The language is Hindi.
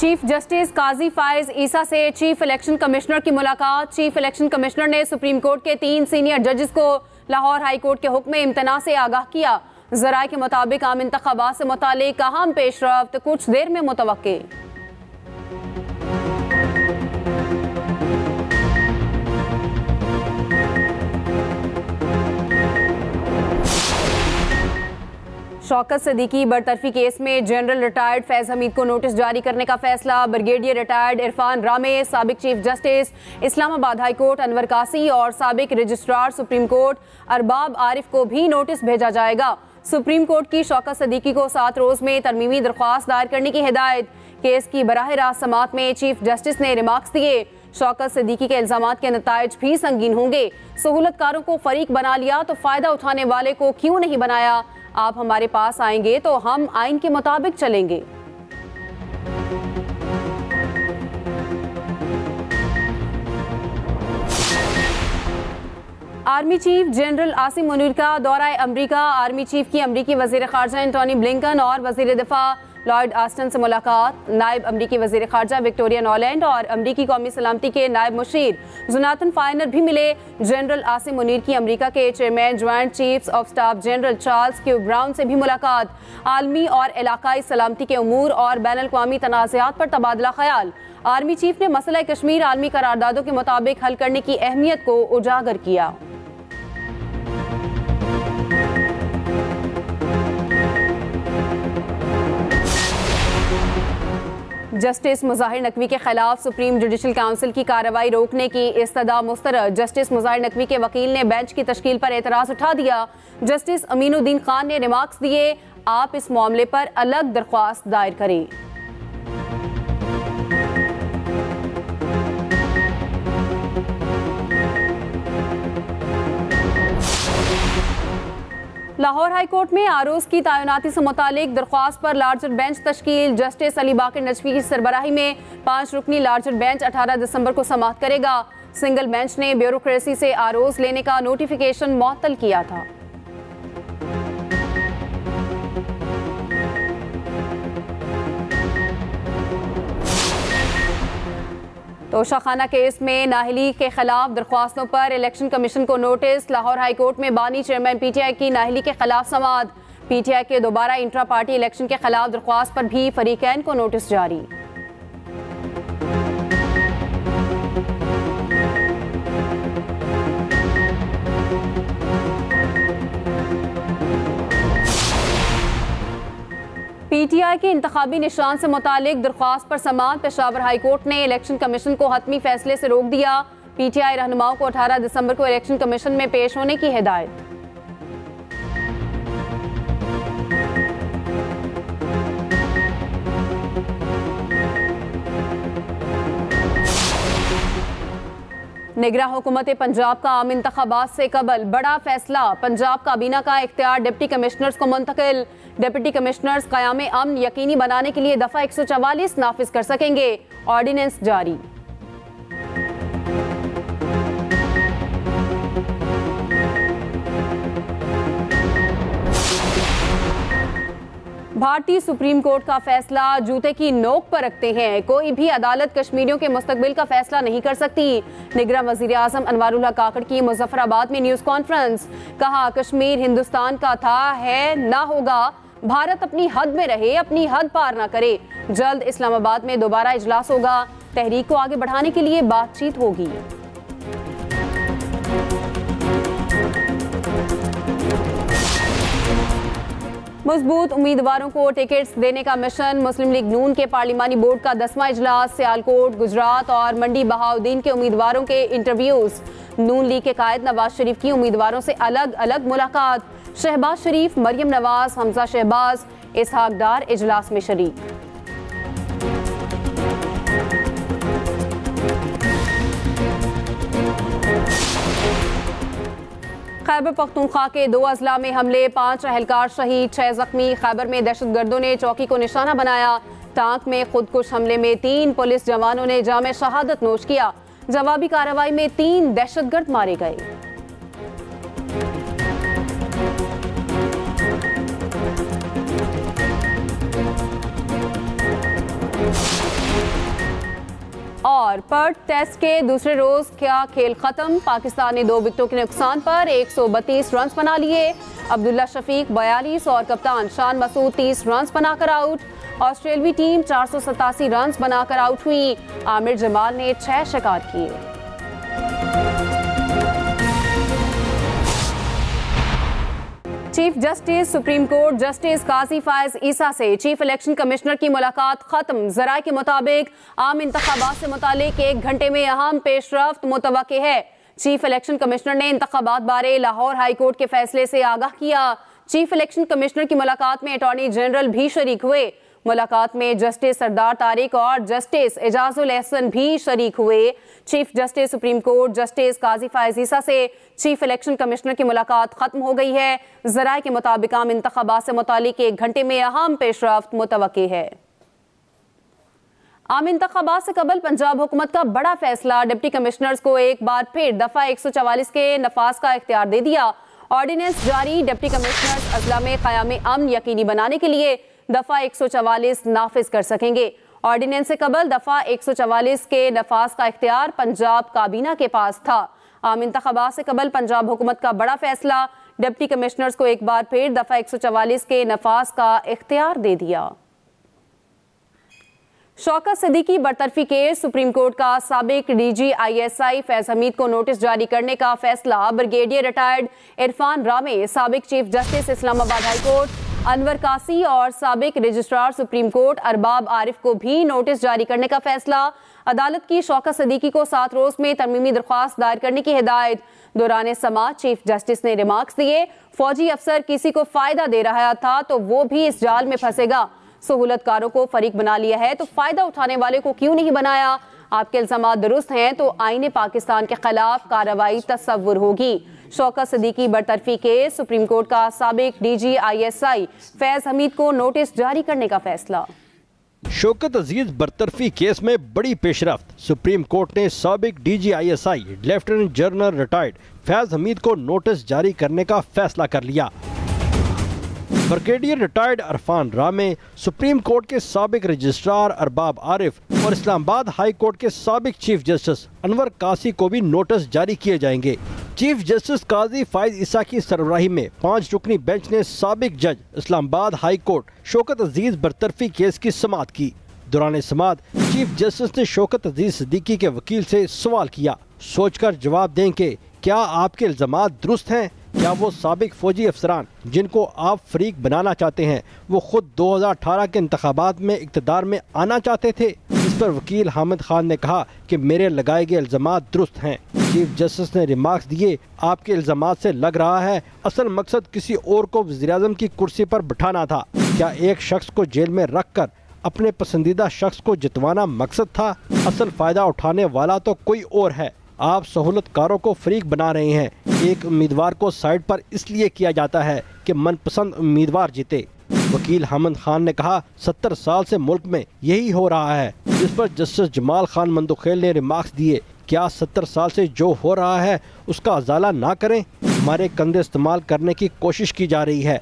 चीफ जस्टिस काजी फायज ईसा से चीफ इलेक्शन कमिश्नर की मुलाकात। चीफ इलेक्शन कमिश्नर ने सुप्रीम कोर्ट के 3 सीनियर जजेस को लाहौर हाई कोर्ट के हुक्म इम्तना से आगाह किया। ज़राए के मुताबिक आम इंतखाबात से मुतालिक अहम पेशरफ्त कुछ देर में मुतवक्के। शौकत सिद्दीकी बरतरफी केस में जनरल रिटायर्ड फैज हमीद को नोटिस जारी करने का फैसला। ब्रिगेडियर रिटायर्ड इरफान रामे, साबिक chief justice Islamabad high court Anwar कासी और साबिक registrar supreme court Arbab Arif को भी नोटिस भेजा जाएगा। सुप्रीम कोर्ट की शौकत सिद्दीकी को 7 रोज में तरमीमी दरख्वास्त दायर करने की हिदायत। केस की बराह रास्त समात में चीफ जस्टिस ने रिमार्क्स दिए। शौकत सिद्दीकी के इल्जामात के नताइज भी संगीन होंगे। सहूलतकारों को फरीक बना लिया तो फायदा उठाने वाले को क्यों नहीं बनाया। आप हमारे पास आएंगे तो हम आइन के मुताबिक चलेंगे। Army chief general Asim Munir का दौरा अमरीका। आर्मी चीफ की अमरीकी वजीर खारजा एंटोनी ब्लिंकन और वजीर दिफा लॉयड ऑस्टिन से मुलाकात। नायब अमरीकी वजीर खारजा विक्टोरिया नॉलैंड और अमरीकी कौमी सलामती के नायब मुशीर जोनाथन फाइनर भी मिले। जनरल आसिम मुनीर की अमरीका के chairman joint chiefs of staff general Charles Q brown से भी मुलाकात। आलमी और इलाकाई सलामती के उमूर और बैनुल-अक़वामी तनाज़ात पर तबादला ख्याल। आर्मी चीफ ने मसला कश्मीर आलमी करारदादों के मुताबिक हल करने की अहमियत को उजागर किया। जस्टिस मुज़ाहिर नकवी के खिलाफ सुप्रीम जुडिशल काउंसिल की कार्रवाई रोकने की इस्तदा मुस्तरद। जस्टिस मुज़ाहिर नकवी के वकील ने बेंच की तश्कील पर एतराज़ उठा दिया। जस्टिस अमीनुद्दीन खान ने रिमार्क्स दिए, आप इस मामले पर अलग दरख्वास्त दायर करें। लाहौर हाई कोर्ट में आरोज की तैनाती से मुतालिक दरख्वास्त पर लार्जर बेंच तश्कील। जस्टिस अली बाकर नजफी की सरबराही में 5 रुकनी लार्जर बेंच 18 दिसंबर को समाअत करेगा। सिंगल बेंच ने ब्यूरोक्रेसी से आरोज लेने का नोटिफिकेशन मुअत्तल किया था। तोशाखाना केस में नाहली के खिलाफ दरख्वास्तों पर इलेक्शन कमीशन को नोटिस। लाहौर हाई कोर्ट में बानी चेयरमैन पीटीआई की नाहली के खिलाफ समाअत। पीटीआई के दोबारा इंट्रा पार्टी इलेक्शन के खिलाफ दरख्वास्त पर भी फरीकैन को नोटिस जारी। पीटीआई के इंतखाबी निशान से मुतालिक दरख्वास्त पर समाअत। पेशावर हाई कोर्ट ने इलेक्शन कमीशन को हतमी फैसले से रोक दिया। पीटीआई रहनुमाओं को 18 दिसंबर को इलेक्शन कमीशन में पेश होने की हिदायत। निगरां हुकूमत पंजाब का आम इंतखाबात से कबल बड़ा फैसला। पंजाब काबीना का इख्तियार डिप्टी कमिश्नर्स को मुंतकिल। डिप्टी कमिश्नर्स क़याम अमन यकीनी बनाने के लिए दफ़ा 144 नाफिज कर सकेंगे। ऑर्डिनेंस जारी। भारतीय सुप्रीम कोर्ट का फैसला जूते की नोक पर रखते हैं। कोई भी अदालत कश्मीरियों के मुस्तकबिल का फैसला नहीं कर सकती। निगरां वज़ीर आज़म अनवारुल हक काकड़ की मुजफ्फराबाद में न्यूज़ कॉन्फ्रेंस। कहा, कश्मीर हिंदुस्तान का था, है, ना होगा। भारत अपनी हद में रहे, अपनी हद पार ना करे। जल्द इस्लामाबाद में दोबारा इजलास होगा। तहरीक को आगे बढ़ाने के लिए बातचीत होगी। मजबूत उम्मीदवारों को टिकट्स देने का मिशन। मुस्लिम लीग नून के पार्लिमानी बोर्ड का 10वां इजलास। सियालकोट, गुजरात और मंडी बहाउद्दीन के उम्मीदवारों के इंटरव्यूज। नून लीग के कायद नवाज शरीफ की उम्मीदवारों से अलग अलग मुलाकात। शहबाज शरीफ, मरियम नवाज, हमजा शहबाज, इसहाक डार इजलास में शरीक। खैबर पख्तूनख्वा के 2 अजला में हमले, 5 अहलकार शहीद, 6 जख्मी। खैबर में दहशतगर्दों ने चौकी को निशाना बनाया। टांक में खुदकुश हमले में 3 पुलिस जवानों ने जामे शहादत नोश किया। जवाबी कार्रवाई में 3 दहशतगर्द मारे गए। और पर्थ टेस्ट के दूसरे रोज क्या खेल खत्म। पाकिस्तान ने 2 विकेटों के नुकसान पर 132 रन बना लिए। अब्दुल्ला शफीक 42 और कप्तान शान मसूद 30 रन बनाकर आउट। ऑस्ट्रेलवी टीम 487 रन बनाकर आउट हुई। आमिर जमाल ने 6 शिकार किए। Chief justice supreme court justice Qazi Faez Isa से चीफ इलेक्शन कमिश्नर की मुलाकात खत्म। जराए के मुताबिक आम इंतखाबात से मुतालिक 1 घंटे में अहम पेशरफ्त मुतवक्के है। चीफ इलेक्शन कमिश्नर ने इंतखाबात बारे लाहौर हाई कोर्ट के फैसले से आगाह किया। चीफ इलेक्शन कमिश्नर की मुलाकात में अटॉर्नी जनरल भी शरीक हुए। मुलाकात में जस्टिस सरदार तारिक और जस्टिस एजाजुल एहसन भी शरीक हुए। Chief justice supreme court justice Qazi Faez Isa से चीफ इलेक्शन कमिश्नर की मुलाकात खत्म हो गई है। जराए के मुताबिक आम इंतखाबात से मुतालिक 1 घंटे में अहम पेशरफ्त मुतवक्के है। आम इंतखाबात से कबल पंजाब हुकूमत का बड़ा फैसला। डिप्टी कमिश्नर्स को एक बार फिर दफा 144 के नफाज का इख्तियार दे दिया। ऑर्डिनेंस जारी। डिप्टी कमिश्नर्स अजला में क़याम अमन यकीनी बनाने के लिए दफा 144 नाफिज कर सकेंगे। ऑर्डिनेंस से कबल दफा 144 के नफाज का इख्तियार पंजाब काबीना के पास था। आम इंतखाबात से कबल पंजाब हुकूमत का बड़ा फैसला। डिप्टी कमिश्नर्स को एक बार फिर दफा 144 के नफाज का इख्तियार दे दिया। शौकत सिद्दीकी बरतरफी केस। सुप्रीम कोर्ट का साबिक डीजी ISI फैज हमीद को नोटिस जारी करने का फैसला। ब्रिगेडियर रिटायर्ड इरफान रामे, साबिक chief justice Islamabad high court Anwar कासी और साबिक registrar supreme court Arbab Arif को भी नोटिस जारी करने का फैसला। अदालत की शौकत सिद्दीकी को 7 रोज में तरमीमी दरख्वास्त दायर करने की हिदायत। दौरान समाअत चीफ जस्टिस ने रिमार्क्स दिए। फौजी अफसर किसी को फायदा दे रहा था तो वो भी इस जाल में फंसेगा। सहूलतकारों को फरीक बना लिया है तो फायदा उठाने वाले को क्यों नहीं बनाया। आपके इल्जामात दुरुस्त हैं तो आईने पाकिस्तान के खिलाफ कार्रवाई तस्वुर होगी। शौकत सिद्दीकी बरतरफी केस। सुप्रीम कोर्ट का साबिक डीजी ISI फैज हमीद को नोटिस जारी करने का फैसला। शौकत अजीज बरतरफी केस में बड़ी पेशरफ्त। सुप्रीम कोर्ट ने साबिक DG ISI lieutenant general retired Faiz Hamid को नोटिस जारी करने का फैसला कर लिया। ब्रिगेडियर रिटायर्ड इरफान रामे, सुप्रीम कोर्ट के साबिक रजिस्ट्रार अरबाब आरिफ और इस्लामाबाद हाई कोर्ट के साबिक चीफ जस्टिस अनवर कासी को भी नोटिस जारी किए जाएंगे। चीफ जस्टिस काजी फायज ईसा की सरबराही में 5 रुकनी बेंच ने साबिक जज इस्लामाबाद हाई कोर्ट शौकत अजीज बरतरफी केस की समाअत की। दौरान समाअत चीफ जस्टिस ने शौकत अजीज सिद्दीकी के वकील से सवाल किया, सोचकर जवाब दें कि क्या आपके इल्जामात दुरुस्त हैं। क्या वो साबिक फौजी अफसरान जिनको आप फरीक बनाना चाहते हैं वो खुद 2018 के इंतखाबात में इक़्तिदार में आना चाहते थे। इस पर वकील हामिद खान ने कहा कि मेरे लगाए गए इल्जामात दुरुस्त हैं। चीफ जस्टिस ने रिमार्क्स दिए, आपके इल्जामात से लग रहा है असल मकसद किसी और को वज़ीर-ए-आज़म की कुर्सी पर बिठाना था। क्या एक शख्स को जेल में रख कर अपने पसंदीदा शख्स को जितवाना मकसद था। असल फायदा उठाने वाला तो कोई और है। आप सहूलतकारों को फरीक बना रहे हैं। एक उम्मीदवार को साइड पर इसलिए किया जाता है कि मनपसंद उम्मीदवार जीते। वकील हामिद खान ने कहा 70 साल से मुल्क में यही हो रहा है। जिस पर जस्टिस जमाल खान मंदुखेल ने रिमार्क्स दिए, क्या 70 साल से जो हो रहा है उसका अजाला ना करें। हमारे कंधे इस्तेमाल करने की कोशिश की जा रही है।